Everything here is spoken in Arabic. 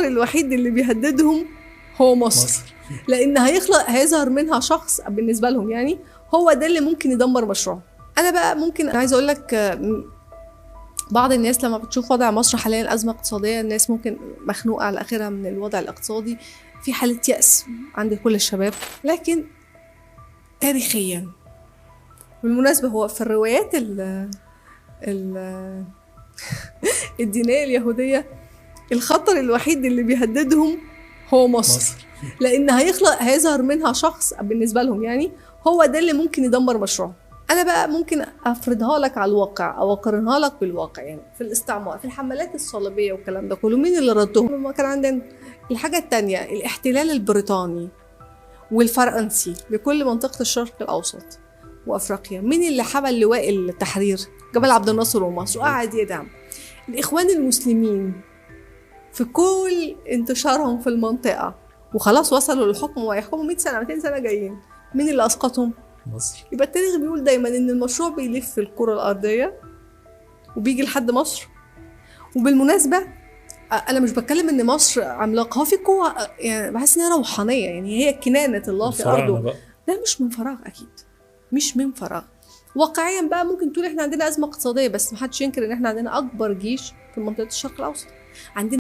الخطر الوحيد اللي بيهددهم هو مصر. لان هيظهر منها شخص بالنسبه لهم، يعني هو ده اللي ممكن يدمر مشروعهم. انا بقى ممكن عايزه اقول لك، بعض الناس لما بتشوف وضع مصر حاليا الازمه اقتصاديه، الناس ممكن مخنوقه على اخرها من الوضع الاقتصادي، في حاله يأس عند كل الشباب. لكن تاريخيا بالمناسبه هو في الروايات الدينيه اليهوديه الخطر الوحيد اللي بيهددهم هو مصر. لان هيظهر منها شخص بالنسبه لهم، يعني هو ده اللي ممكن يدمر مشروعهم. انا بقى ممكن افرضها لك على الواقع او اقارنها لك بالواقع. يعني في الاستعمار، في الحملات الصليبيه والكلام ده كله، مين اللي ردهم؟ ما كان عندنا الحاجه الثانيه، الاحتلال البريطاني والفرنسي لكل منطقه الشرق الاوسط وافريقيا. مين اللي حمل لواء التحرير؟ جمال عبد الناصر ومصر، وقعد يدعم الاخوان المسلمين في كل انتشارهم في المنطقه، وخلاص وصلوا للحكم وهيحكموا 100 سنه 200 سنه جايين. مين اللي اسقطهم؟ مصر. يبقى التاريخ بيقول دايما ان المشروع بيلف في الكره الارضيه وبيجي لحد مصر. وبالمناسبه انا مش بتكلم ان مصر عملاقه، هو في قوه، يعني بحس انها روحانيه، يعني هي كنانه الله في ارضه. ده مش من فراغ، اكيد مش من فراغ. واقعيا بقى ممكن تقول احنا عندنا ازمه اقتصاديه، بس محدش ينكر ان احنا عندنا اكبر جيش في منطقه الشرق الاوسط. عندنا